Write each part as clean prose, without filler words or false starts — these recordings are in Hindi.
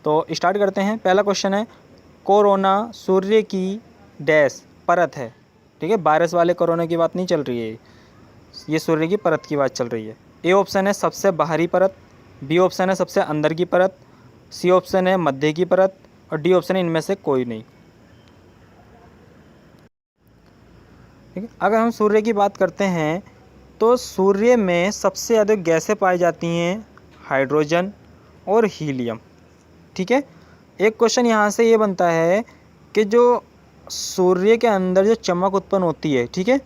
तो स्टार्ट करते हैं। पहला क्वेश्चन है, कोरोना सूर्य की डैश परत है। ठीक है, वायरस वाले कोरोना की बात नहीं चल रही है, ये सूर्य की परत की बात चल रही है। ए ऑप्शन है सबसे बाहरी परत, बी ऑप्शन है सबसे अंदर की परत, सी ऑप्शन है मध्य की परत और डी ऑप्शन है इनमें से कोई नहीं। ठीक है, अगर हम सूर्य की बात करते हैं तो सूर्य में सबसे अधिक गैसें पाई जाती हैं, हाइड्रोजन और हीलियम। ठीक है, एक क्वेश्चन यहाँ से ये बनता है कि जो सूर्य के अंदर जो चमक उत्पन्न होती है, ठीक है,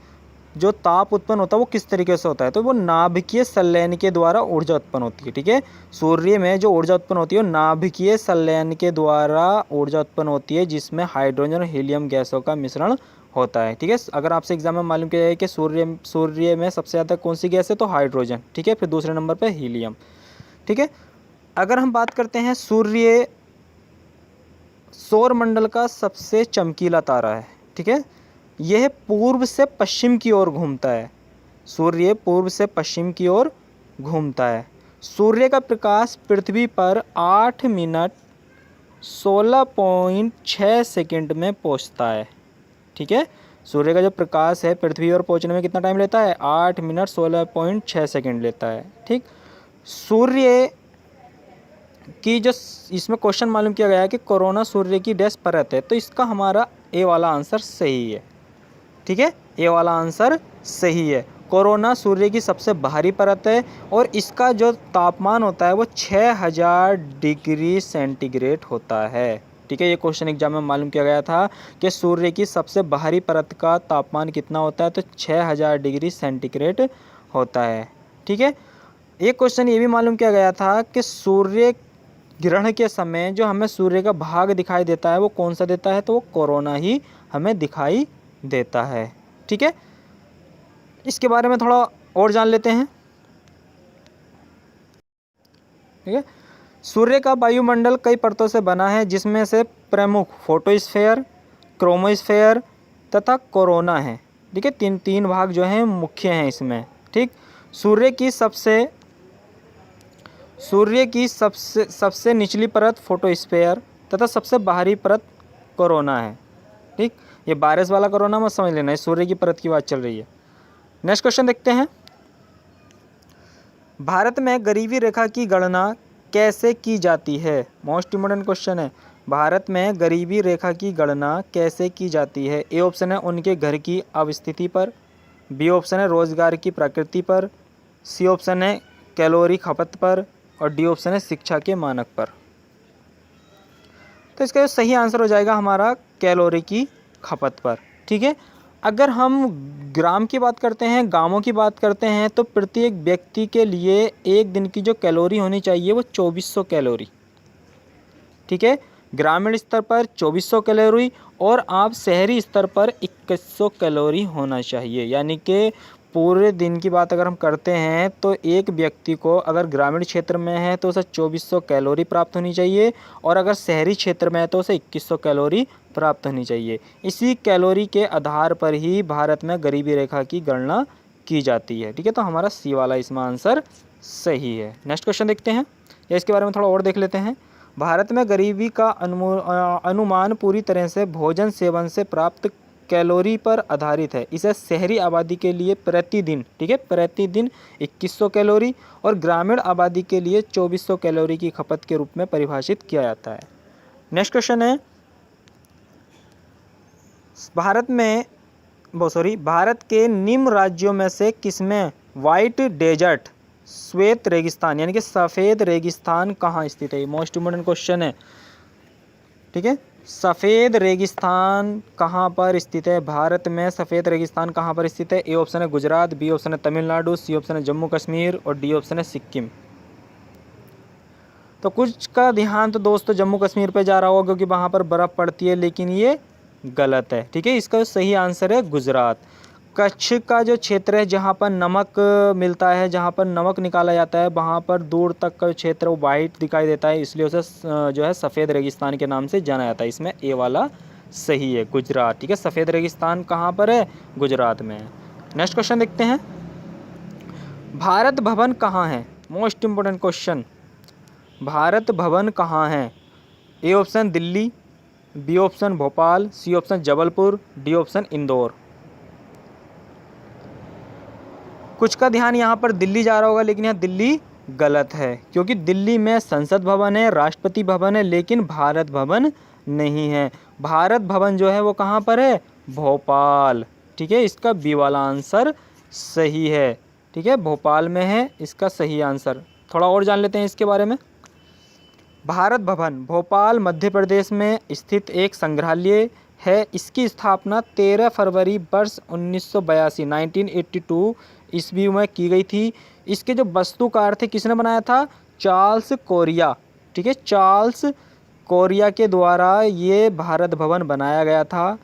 जो ताप उत्पन्न होता है वो किस तरीके से होता है, तो वो नाभिकीय संलयन के द्वारा ऊर्जा उत्पन्न होती है। ठीक है, सूर्य में जो ऊर्जा उत्पन्न होती है वो नाभिकीय संलयन के द्वारा ऊर्जा उत्पन्न होती है, जिसमें हाइड्रोजन और हीलियम गैसों का मिश्रण होता है। ठीक है, अगर आपसे एग्जाम में मालूम किया जाए कि सूर्य में सबसे ज़्यादा कौन सी गैस है, तो हाइड्रोजन। ठीक है, फिर दूसरे नंबर पर हीलियम। ठीक है, अगर हम बात करते हैं, सूर्य सौर मंडल का सबसे चमकीला तारा है। ठीक है, यह पूर्व से पश्चिम की ओर घूमता है। सूर्य पूर्व से पश्चिम की ओर घूमता है। सूर्य का प्रकाश पृथ्वी पर 8 मिनट 16.6 सेकंड में पहुंचता है। ठीक है, सूर्य का जो प्रकाश है पृथ्वी पर पहुंचने में कितना टाइम लेता है, 8 मिनट 16.6 सेकंड लेता है। ठीक, सूर्य की जो इसमें क्वेश्चन मालूम किया गया है कि कोरोना सूर्य की डैश परत है, तो इसका हमारा ए वाला आंसर सही है। ठीक है, ए वाला आंसर सही है। कोरोना सूर्य की सबसे बाहरी परत है और इसका जो तापमान होता है वो 6000 डिग्री सेंटीग्रेड होता है। ठीक है, ये क्वेश्चन एग्जाम में मालूम किया गया था कि सूर्य की सबसे बाहरी परत का तापमान कितना होता है, तो 6000 डिग्री सेंटीग्रेड होता है। ठीक है, एक क्वेश्चन ये भी मालूम किया गया था कि सूर्य ग्रहण के समय जो हमें सूर्य का भाग दिखाई देता है वो कौन सा देता है, तो वो कोरोना ही हमें दिखाई देता है। ठीक है, इसके बारे में थोड़ा और जान लेते हैं। ठीक है, सूर्य का वायुमंडल कई परतों से बना है, जिसमें से प्रमुख फोटोस्फेयर, क्रोमोस्फेयर तथा कोरोना है। ठीक है, तीन भाग जो हैं मुख्य हैं इसमें। ठीक, सूर्य की सबसे निचली परत फोटोस्फेयर तथा सबसे बाहरी परत कोरोना है। ठीक, ये वायरस वाला कोरोना मत समझ लेना, इस सूर्य की परत की बात चल रही है। नेक्स्ट क्वेश्चन देखते हैं, भारत में गरीबी रेखा की गणना कैसे की जाती है। मोस्ट इम्पोर्टेंट क्वेश्चन है, भारत में गरीबी रेखा की गणना कैसे की जाती है। ए ऑप्शन है उनके घर की अवस्थिति पर, बी ऑप्शन है रोजगार की प्रकृति पर, सी ऑप्शन है कैलोरी खपत पर और डी ऑप्शन है शिक्षा के मानक पर। तो इसका सही आंसर हो जाएगा हमारा कैलोरी की खपत पर। ठीक है, अगर हम ग्राम की बात करते हैं, गांवों की बात करते हैं, तो प्रत्येक व्यक्ति के लिए एक दिन की जो कैलोरी होनी चाहिए वो 2400 कैलोरी। ठीक है, ग्रामीण स्तर पर 2400 कैलोरी और आप शहरी स्तर पर 2100 कैलोरी होना चाहिए। यानी कि पूरे दिन की बात अगर हम करते हैं तो एक व्यक्ति को अगर ग्रामीण क्षेत्र में है तो उसे 2400 कैलोरी प्राप्त होनी चाहिए और अगर शहरी क्षेत्र में है तो उसे 2100 कैलोरी प्राप्त होनी चाहिए। इसी कैलोरी के आधार पर ही भारत में गरीबी रेखा की गणना की जाती है। ठीक है, तो हमारा सी वाला इसमें आंसर सही है। नेक्स्ट क्वेश्चन देखते हैं, या इसके बारे में थोड़ा और देख लेते हैं। भारत में गरीबी का अनुमान पूरी तरह से भोजन सेवन से प्राप्त कैलोरी पर आधारित है। इसे शहरी आबादी के लिए प्रतिदिन, ठीक है, प्रतिदिन 2100 कैलोरी और ग्रामीण आबादी के लिए 2400 कैलोरी की खपत के रूप में परिभाषित किया जाता है। नेक्स्ट क्वेश्चन है, भारत के निम्न राज्यों में से किसमें व्हाइट डेजर्ट, श्वेत रेगिस्तान यानी कि सफ़ेद रेगिस्तान कहाँ स्थित है। ये मोस्ट इम्पोर्टेंट क्वेश्चन है। ठीक है, सफ़ेद रेगिस्तान कहाँ पर स्थित है, भारत में सफ़ेद रेगिस्तान कहाँ पर स्थित है। ए ऑप्शन है गुजरात, बी ऑप्शन है तमिलनाडु, सी ऑप्शन है जम्मू कश्मीर और डी ऑप्शन है सिक्किम। तो कुछ का ध्यान तो दोस्तों जम्मू कश्मीर पे जा रहा होगा क्योंकि वहाँ पर बर्फ़ पड़ती है, लेकिन ये गलत है। ठीक है, इसका सही आंसर है गुजरात। कच्छ का जो क्षेत्र है जहाँ पर नमक मिलता है, जहाँ पर नमक निकाला जाता है, वहाँ पर दूर तक का क्षेत्र वो वाइट दिखाई देता है, इसलिए उसे जो है सफ़ेद रेगिस्तान के नाम से जाना जाता है। इसमें ए वाला सही है, गुजरात। ठीक है, सफ़ेद रेगिस्तान कहाँ पर है, गुजरात में है। नेक्स्ट क्वेश्चन देखते हैं, भारत भवन कहाँ है। Most important question, Bharat Bhavan कहाँ है। A option Delhi, B option Bhopal, C option Jabalpur, D option Indore. कुछ का ध्यान यहाँ पर दिल्ली जा रहा होगा, लेकिन यहाँ दिल्ली गलत है, क्योंकि दिल्ली में संसद भवन है, राष्ट्रपति भवन है, लेकिन भारत भवन नहीं है। भारत भवन जो है वो कहाँ पर है? भोपाल। ठीक है, इसका बी वाला आंसर सही है। ठीक है, भोपाल में है इसका सही आंसर। थोड़ा और जान लेते हैं इसके बारे में। भारत भवन भोपाल मध्य प्रदेश में स्थित एक संग्रहालय है। इसकी स्थापना 13 फरवरी वर्ष 1982 ईस्वी में की गई थी। इसके जो वास्तुकार थे, किसने बनाया था? Charles Korea. ठीक है, चार्ल्स कोरिया के द्वारा ये भारत भवन बनाया गया था।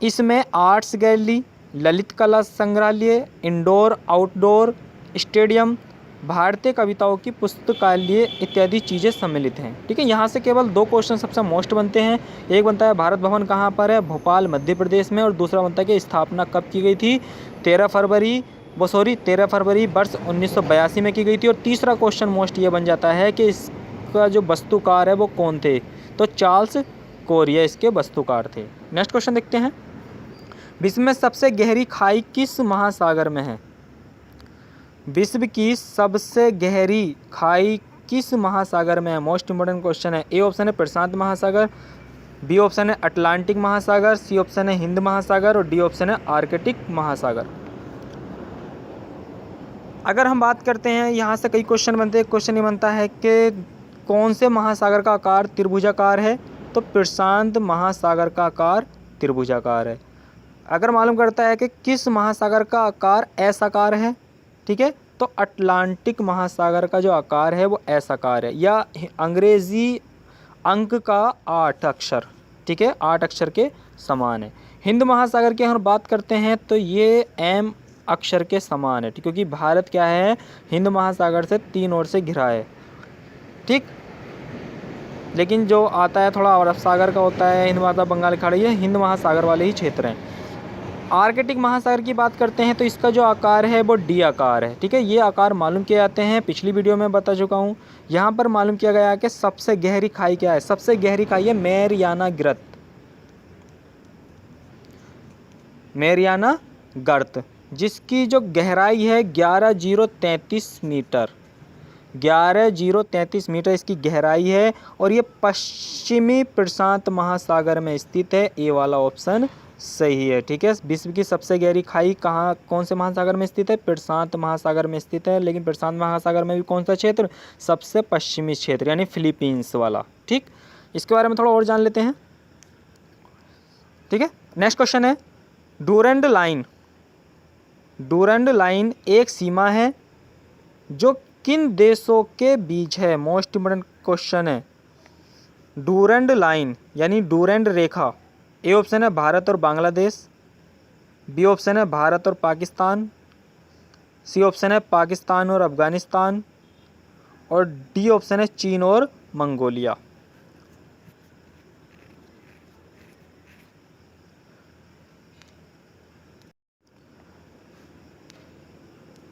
इसमें आर्ट्स गैलरी, ललित कला संग्रहालय, इंडोर आउटडोर स्टेडियम, भारतीय कविताओं की पुस्तकालय इत्यादि चीज़ें सम्मिलित हैं। ठीक है, यहाँ से केवल 2 क्वेश्चन सबसे मोस्ट बनते हैं। एक बनता है भारत भवन कहाँ पर है? भोपाल मध्य प्रदेश में। और दूसरा बनता है कि स्थापना कब की गई थी? 13 फरवरी वर्ष 1982 में की गई थी। और तीसरा क्वेश्चन मोस्ट ये बन जाता है कि इसका जो वास्तुकार है वो कौन थे? तो चार्ल्स कोरिया इसके वास्तुकार थे। नेक्स्ट क्वेश्चन देखते हैं। विश्व में सबसे गहरी खाई किस महासागर में है? विश्व की सबसे गहरी खाई किस महासागर में है? मोस्ट इंपोर्टेंट क्वेश्चन है। ए ऑप्शन है प्रशांत महासागर, बी ऑप्शन है अटलांटिक महासागर, सी ऑप्शन है हिंद महासागर और डी ऑप्शन है आर्कटिक महासागर। अगर हम बात करते हैं, यहाँ से कई क्वेश्चन बनते हैं। क्वेश्चन ये बनता है कि कौन से महासागर का आकार त्रिभुजाकार है? तो प्रशांत महासागर का आकार त्रिभुजाकार है। अगर मालूम करता है कि किस महासागर का आकार एस आकार है, ठीक है, तो अटलांटिक महासागर का जो आकार है वो एस आकार है, या अंग्रेजी अंक का 8 अक्षर, ठीक है, 8 अक्षर के समान है। हिंद महासागर की अगर बात करते हैं तो ये एम अक्षर के समान है, ठीक, क्योंकि भारत क्या है? हिंद महासागर से 3 ओर से घिरा है। ठीक, लेकिन जो आता है थोड़ा अरब सागर का होता है, हिंद महासागर, बंगाल खाड़ी, ये हिंद महासागर वाले ही क्षेत्र हैं। आर्कटिक महासागर की बात करते हैं तो इसका जो आकार है वो डी आकार है। ठीक है, ये आकार मालूम किए जाते हैं, पिछली वीडियो में बता चुका हूँ। यहाँ पर मालूम किया गया है कि सबसे गहरी खाई क्या है? सबसे गहरी खाई है मैरियाना गर्त। मैरियाना गर्त, जिसकी जो गहराई है 11,033 मीटर। 11,033 मीटर इसकी गहराई है और ये पश्चिमी प्रशांत महासागर में स्थित है। ए वाला ऑप्शन सही है। ठीक है, विश्व की सबसे गहरी खाई कहाँ, कौन से महासागर में स्थित है? प्रशांत महासागर में स्थित है। लेकिन प्रशांत महासागर में भी कौन सा क्षेत्र? सबसे पश्चिमी क्षेत्र, यानी फिलीपींस वाला। ठीक, इसके बारे में थोड़ा और जान लेते हैं। ठीक है, नेक्स्ट क्वेश्चन है, डूरैंड लाइन। डूरैंड लाइन एक सीमा है जो किन देशों के बीच है? मोस्ट इंपोर्टेंट क्वेश्चन है। डूरैंड लाइन यानी डूरैंड रेखा, ए ऑप्शन है भारत और बांग्लादेश, बी ऑप्शन है भारत और पाकिस्तान, सी ऑप्शन है पाकिस्तान और अफगानिस्तान और डी ऑप्शन है चीन और मंगोलिया।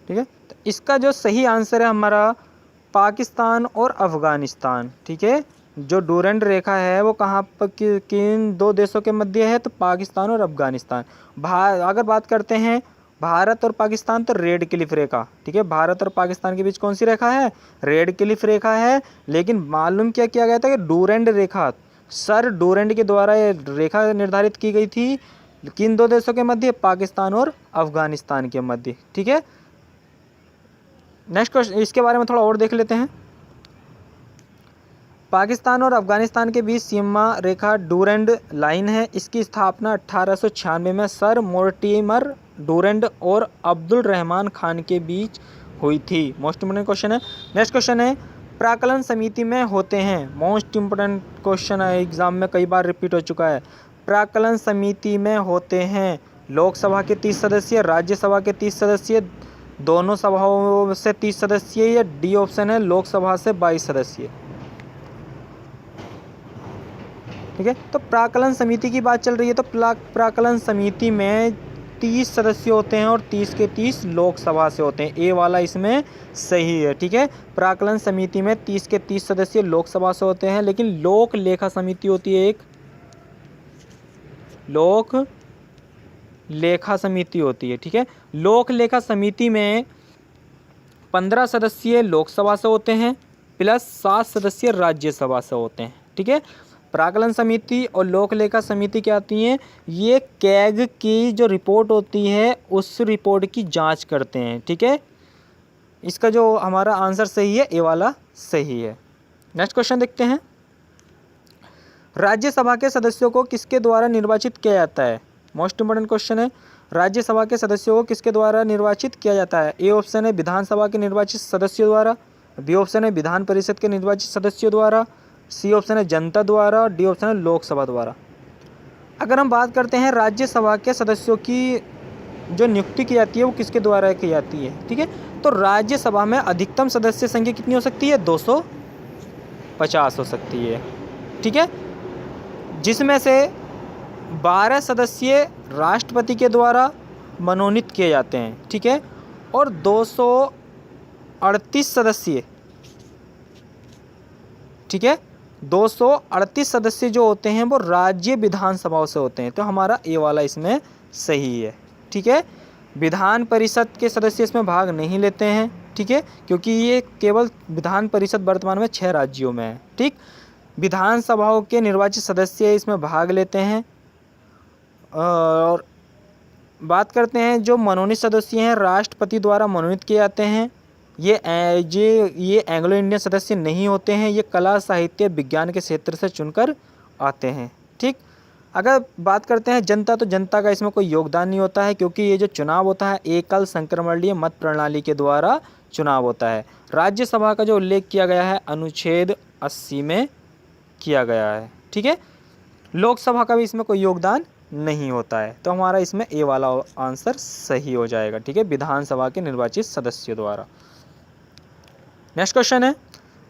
ठीक है, तो इसका जो सही आंसर है हमारा पाकिस्तान और अफगानिस्तान। ठीक है, जो डूरैंड रेखा है वो कहाँ पर, किन 2 देशों के मध्य है? तो पाकिस्तान और अफगानिस्तान। अगर बात करते हैं भारत और पाकिस्तान तो रेड क्लिफ रेखा। ठीक है, भारत और पाकिस्तान के बीच कौन सी रेखा है? रेड क्लिफ रेखा है। लेकिन मालूम क्या किया गया था कि डूरैंड रेखा, सर डूरैंड के द्वारा ये रेखा निर्धारित की गई थी किन 2 देशों के मध्य? पाकिस्तान और अफगानिस्तान के मध्य। ठीक है, नेक्स्ट क्वेश्चन, इसके बारे में थोड़ा और देख लेते हैं। पाकिस्तान और अफगानिस्तान के बीच सीमा रेखा डूरैंड लाइन है। इसकी स्थापना 1896 में सर मोर्टिमर डूरैंड और अब्दुल रहमान खान के बीच हुई थी। मोस्ट इंपोर्टेंट क्वेश्चन है। नेक्स्ट क्वेश्चन है, प्राक्कलन समिति में होते हैं। मोस्ट इंपोर्टेंट क्वेश्चन है, एग्जाम में कई बार रिपीट हो चुका है। प्राक्कलन समिति में होते हैं लोकसभा के 30 सदस्य, राज्यसभा के 30 सदस्य, दोनों सभाओं से 30 सदस्य, या डी ऑप्शन है लोकसभा से 22 सदस्य। ठीक है, तो प्राक्कलन समिति की बात चल रही है तो प्राक्कलन समिति में 30 सदस्य होते हैं और 30 के 30 लोकसभा से होते हैं। ए वाला इसमें सही है, ठीक है। प्राक्कलन समिति में 30 के 30 सदस्य लोकसभा से होते हैं, लेकिन लोक लेखा समिति होती है, एक लोक लेखा समिति होती है, ठीक है। लोक लेखा समिति में 15 सदस्य लोकसभा से होते हैं प्लस 7 सदस्य राज्यसभा से होते हैं, ठीक है। प्राक्कलन समिति और लोक लेखा समिति क्या आती हैं, ये कैग की जो रिपोर्ट होती है उस रिपोर्ट की जांच करते हैं, ठीक है। इसका जो हमारा आंसर सही है, ए वाला सही है। नेक्स्ट क्वेश्चन देखते हैं। राज्यसभा के सदस्यों को किसके द्वारा निर्वाचित किया जाता है? मोस्ट इंपोर्टेंट क्वेश्चन है। राज्यसभा के सदस्यों को किसके द्वारा निर्वाचित किया जाता है? ए ऑप्शन है विधानसभा के निर्वाचित सदस्यों द्वारा, बी ऑप्शन है विधान परिषद के निर्वाचित सदस्यों द्वारा, सी ऑप्शन है जनता द्वारा और डी ऑप्शन है लोकसभा द्वारा। अगर हम बात करते हैं राज्यसभा के सदस्यों की जो नियुक्ति की जाती है वो किसके द्वारा की जाती है, ठीक है। तो राज्यसभा में अधिकतम सदस्य संख्या कितनी हो सकती है? 250 हो सकती है, ठीक है, जिसमें से 12 सदस्य राष्ट्रपति के द्वारा मनोनीत किए जाते हैं, ठीक है, और 238 सदस्य, ठीक है, 238 सदस्य जो होते हैं वो राज्य विधानसभाओं से होते हैं। तो हमारा ए वाला इसमें सही है, ठीक है। विधान परिषद के सदस्य इसमें भाग नहीं लेते हैं, ठीक है, क्योंकि ये केवल विधान परिषद वर्तमान में 6 राज्यों में है, ठीक। विधानसभाओं के निर्वाचित सदस्य इसमें भाग लेते हैं। और बात करते हैं जो मनोनीत सदस्य हैं राष्ट्रपति द्वारा मनोनीत किए जाते हैं। ये एंग्लो इंडियन सदस्य नहीं होते हैं, ये कला साहित्य विज्ञान के क्षेत्र से चुनकर आते हैं, ठीक। अगर बात करते हैं जनता, तो जनता का इसमें कोई योगदान नहीं होता है, क्योंकि ये जो चुनाव होता है एकल संक्रमणीय मत प्रणाली के द्वारा चुनाव होता है। राज्यसभा का जो उल्लेख किया गया है अनुच्छेद 80 में किया गया है, ठीक है। लोकसभा का भी इसमें कोई योगदान नहीं होता है। तो हमारा इसमें ए वाला आंसर सही हो जाएगा, ठीक है, विधानसभा के निर्वाचित सदस्यों द्वारा। नेक्स्ट क्वेश्चन है,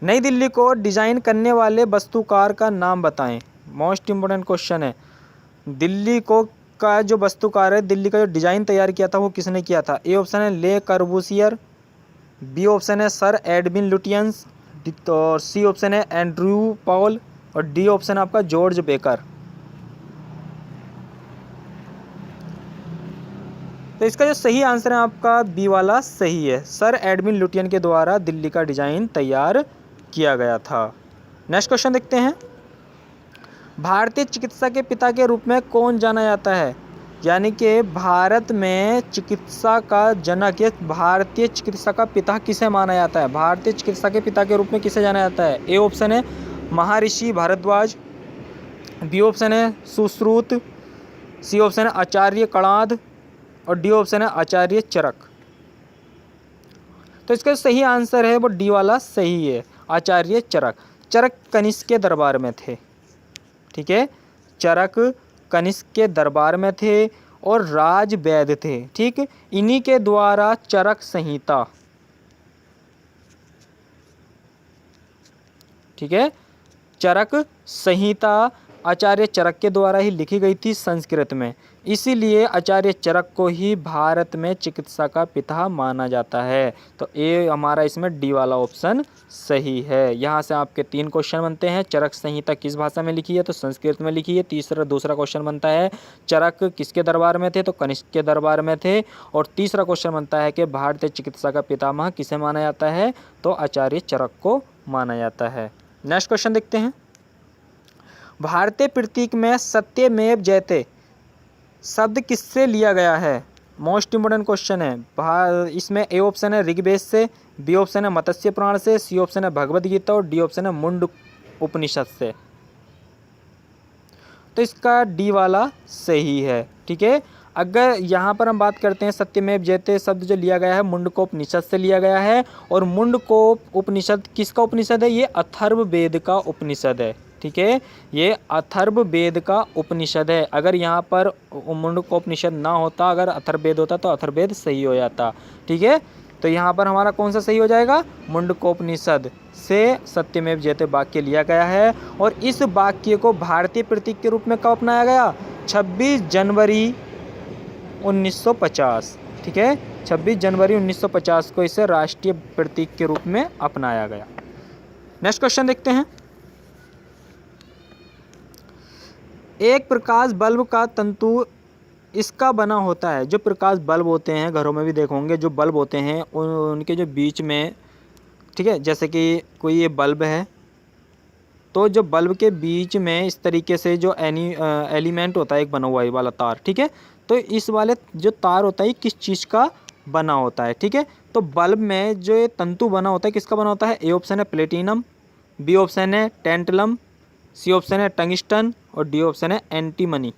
नई दिल्ली को डिजाइन करने वाले वास्तुकार का नाम बताएं। मोस्ट इंपोर्टेंट क्वेश्चन है। दिल्ली को का जो वास्तुकार है, दिल्ली का जो डिजाइन तैयार किया था वो किसने किया था? ए ऑप्शन है ले कर्बूसियर, बी ऑप्शन है सर एडविन लुटियंस, और सी ऑप्शन है एंड्रयू पॉल और डी ऑप्शन है आपका जॉर्ज बेकर। तो इसका जो सही आंसर है आपका बी वाला सही है। सर एडविन लुटियन के द्वारा दिल्ली का डिजाइन तैयार किया गया था। नेक्स्ट क्वेश्चन देखते हैं। भारतीय चिकित्सा के पिता के रूप में कौन जाना जाता है? यानी कि भारत में चिकित्सा का जनक या भारतीय चिकित्सा का पिता किसे माना जाता है? भारतीय चिकित्सा के पिता के रूप में किसे जाना जाता है? ए ऑप्शन है महर्षि भारद्वाज, बी ऑप्शन है सुश्रुत, सी ऑप्शन है आचार्य कणाद और डी ऑप्शन है आचार्य चरक। तो इसका सही आंसर है वो डी वाला सही है, आचार्य चरक। चरक कनिष्क के दरबार में थे, ठीक है, चरक कनिष्क के दरबार में थे और राज वैद्य थे, ठीक। इन्हीं के द्वारा चरक संहिता, ठीक है, चरक संहिता आचार्य चरक के द्वारा ही लिखी गई थी संस्कृत में। इसीलिए आचार्य चरक को ही भारत में चिकित्सा का पिता माना जाता है। तो ए हमारा इसमें डी वाला ऑप्शन सही है। यहाँ से आपके 3 क्वेश्चन बनते हैं। चरक संहिता किस भाषा में लिखी है? तो संस्कृत में लिखी है। दूसरा क्वेश्चन बनता है चरक किसके दरबार में थे? तो कनिष्क के दरबार में थे। और तीसरा क्वेश्चन बनता है कि भारतीय चिकित्सा का पितामह किसे माना जाता है? तो आचार्य चरक को माना जाता है। नेक्स्ट क्वेश्चन देखते हैं। भारतीय प्रतीक में सत्यमेव जयते शब्द किससे लिया गया है? मोस्ट इंपोर्टेंट क्वेश्चन है। इसमें ए ऑप्शन है ऋग्वेद से, बी ऑप्शन है मत्स्य पुराण से, सी ऑप्शन है भगवद गीता और डी ऑप्शन है मुंड उपनिषद से। तो इसका डी वाला सही है, ठीक है। अगर यहाँ पर हम बात करते हैं सत्यमेव जयते शब्द जो लिया गया है मुंडकोप उपनिषद से लिया गया है। और मुंडकोप उपनिषद किसका उपनिषद है? ये अथर्ववेद का उपनिषद है, ठीक है, ये अथर्ववेद का उपनिषद है। अगर यहाँ पर मुंडकोपनिषद ना होता, अगर अथर्ववेद होता तो अथर्ववेद सही हो जाता, ठीक है। तो यहाँ पर हमारा कौन सा सही हो जाएगा? मुंडकोपनिषद से सत्यमेव जयते वाक्य लिया गया है। और इस वाक्य को भारतीय प्रतीक के रूप में कब अपनाया गया? 26 जनवरी 1950, ठीक है, 26 जनवरी 1950 को इसे राष्ट्रीय प्रतीक के रूप में अपनाया गया। नेक्स्ट क्वेश्चन देखते हैं। एक प्रकाश बल्ब का तंतु इसका बना होता है। जो प्रकाश बल्ब होते हैं, घरों में भी देखोगे जो बल्ब होते हैं उनके जो बीच में, ठीक है, जैसे कि कोई ये बल्ब है, तो जो बल्ब के बीच में इस तरीके से जो एलिमेंट होता है एक बना हुआ ये वाला तार, ठीक है, तो इस वाले जो तार होता है किस चीज़ का बना होता है, ठीक है। तो बल्ब में जो ये तंतु बना होता है किसका बना होता है? ए ऑप्शन है प्लेटिनम, बी ऑप्शन है टेंटलम, सी ऑप्शन है टंगस्टन और डी ऑप्शन है एंटीमनी।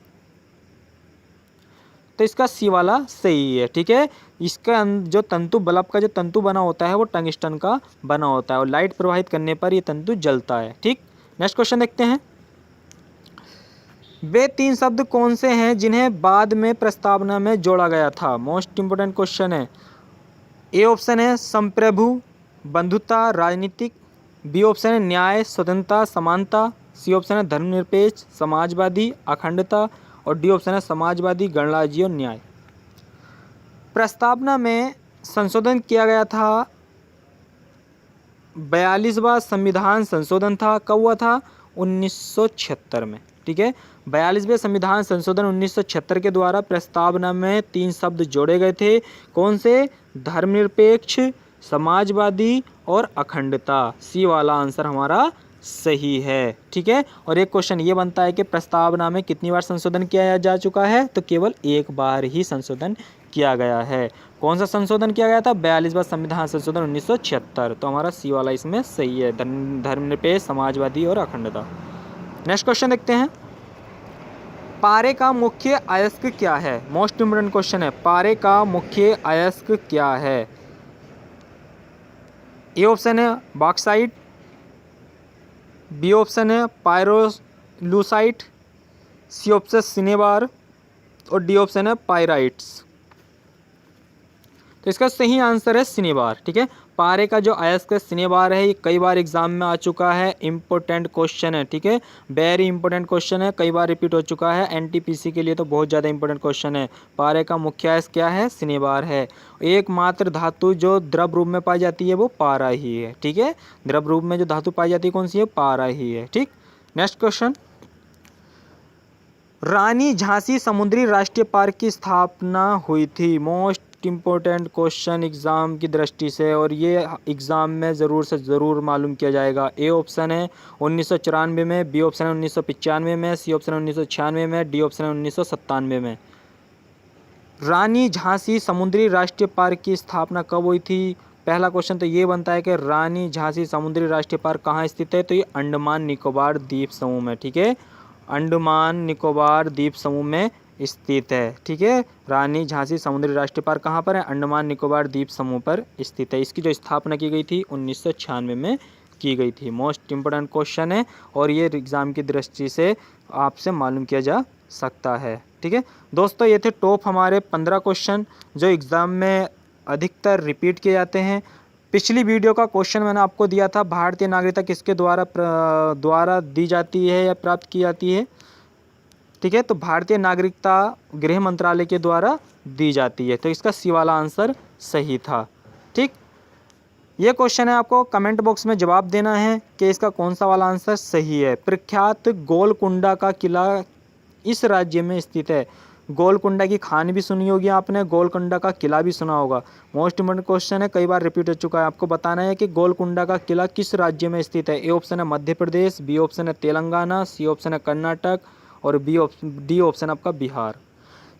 तो इसका सी वाला सही है, ठीक है। इसका जो तंतु, बल्ब का जो तंतु बना होता है वो टंगस्टन का बना होता है और लाइट प्रवाहित करने पर ये तंतु जलता है, ठीक। नेक्स्ट क्वेश्चन देखते हैं। वे 3 शब्द कौन से हैं जिन्हें बाद में प्रस्तावना में जोड़ा गया था? मोस्ट इंपोर्टेंट क्वेश्चन है। ए ऑप्शन है संप्रभु, बंधुता, राजनीतिक, बी ऑप्शन है न्याय, स्वतंत्रता, समानता, सी ऑप्शन है धर्मनिरपेक्ष, समाजवादी, अखंडता और डी ऑप्शन है समाजवादी, गणराज्य और न्याय। प्रस्तावना में संशोधन किया गया था, 42वां संविधान संशोधन था। कब हुआ था? 1976 में, ठीक है। 42वें संविधान संशोधन 1976 के द्वारा प्रस्तावना में 3 शब्द जोड़े गए थे। कौन से? धर्मनिरपेक्ष, समाजवादी और अखंडता। सी वाला आंसर हमारा सही है, ठीक है। और एक क्वेश्चन ये बनता है कि प्रस्तावना में कितनी बार संशोधन किया जा चुका है? तो केवल एक बार ही संशोधन किया गया है। कौन सा संशोधन किया गया था? 42वां संविधान संशोधन 1976। तो हमारा सी वाला इसमें सही है, धर्मनिरपेक्ष, समाजवादी और अखंडता। नेक्स्ट क्वेश्चन देखते हैं। पारे का मुख्य अयस्क क्या है? मोस्ट इंपोर्टेंट क्वेश्चन है। पारे का मुख्य अयस्क क्या है? ए ऑप्शन है बॉक्साइट, बी ऑप्शन है पायरोलूसाइट, सी ऑप्शन सिनेबार और डी ऑप्शन है पायराइट्स। तो इसका सही आंसर है सिनेबार, ठीक है। पारे का जो अयस्क है सिनेबार है। ये कई बार एग्जाम में आ चुका है, इंपॉर्टेंट क्वेश्चन है, ठीक है, वेरी इंपॉर्टेंट क्वेश्चन है, कई बार रिपीट हो चुका है। एनटीपीसी के लिए तो बहुत ज़्यादा इंपॉर्टेंट क्वेश्चन है। पारे का मुख्य अयस्क क्या है? सिनेबार है। एकमात्र धातु जो द्रव रूप में पाई जाती है वो पारा ही है, ठीक है। द्रव रूप में जो धातु पाई जाती है कौन सी है? पारा ही है, ठीक। Next question. रानी झांसी समुद्री राष्ट्रीय पार्क की स्थापना हुई थी। मोस्ट इंपॉर्टेंट क्वेश्चन एग्ज़ाम की दृष्टि से, और ये एग्ज़ाम में ज़रूर से ज़रूर मालूम किया जाएगा। ए ऑप्शन है 1994 में, बी ऑप्शन है 1995 में, सी ऑप्शन है 1996 में, डी ऑप्शन है 1997 में। रानी झांसी समुद्री राष्ट्रीय पार्क की स्थापना कब हुई थी? पहला क्वेश्चन तो ये बनता है कि रानी झांसी समुद्री राष्ट्रीय पार्क कहाँ स्थित है? तो ये अंडमान निकोबार द्वीप समूह में, ठीक है, अंडमान निकोबार द्वीप समूह में स्थित है, ठीक है। रानी झांसी समुद्री राष्ट्रीय पार्क कहाँ पर है? अंडमान निकोबार द्वीप समूह पर स्थित है। इसकी जो स्थापना की गई थी 1996 में की गई थी। मोस्ट इंपोर्टेंट क्वेश्चन है और ये एग्ज़ाम की दृष्टि से आपसे मालूम किया जा सकता है, ठीक है। दोस्तों ये थे टॉप हमारे 15 क्वेश्चन जो एग्ज़ाम में अधिकतर रिपीट किए जाते हैं। पिछली वीडियो का क्वेश्चन मैंने आपको दिया था, भारतीय नागरिकता किसके द्वारा दी जाती है या प्राप्त की जाती है, ठीक है। तो भारतीय नागरिकता गृह मंत्रालय के द्वारा दी जाती है। तो इसका सी वाला आंसर सही था, ठीक। ये क्वेश्चन है, आपको कमेंट बॉक्स में जवाब देना है कि इसका कौन सा वाला आंसर सही है। प्रख्यात गोलकुंडा का किला इस राज्य में स्थित है। गोलकुंडा की खान भी सुनी होगी आपने, गोलकुंडा का किला भी सुना होगा। मोस्ट इम्पोर्टेंट क्वेश्चन है, कई बार रिपीट हो चुका है। आपको बताना है कि गोलकुंडा का किला किस राज्य में स्थित है। ए ऑप्शन है मध्य प्रदेश, बी ऑप्शन है तेलंगाना, सी ऑप्शन है कर्नाटक और डी ऑप्शन आपका बिहार।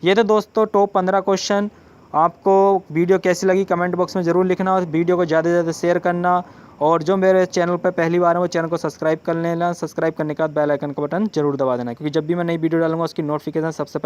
ये थे दोस्तों टॉप 15 क्वेश्चन। आपको वीडियो कैसी लगी कमेंट बॉक्स में ज़रूर लिखना और वीडियो को ज़्यादा से ज़्यादा शेयर करना। और जो मेरे चैनल पर पहली बार है वो चैनल को सब्सक्राइब कर लेना। सब्सक्राइब करने के बाद बेल आइकन का बटन जरूर दबा देना, क्योंकि जब भी मैं नई वीडियो डालूंगा उसकी नोटिफिकेशन सबसे पहले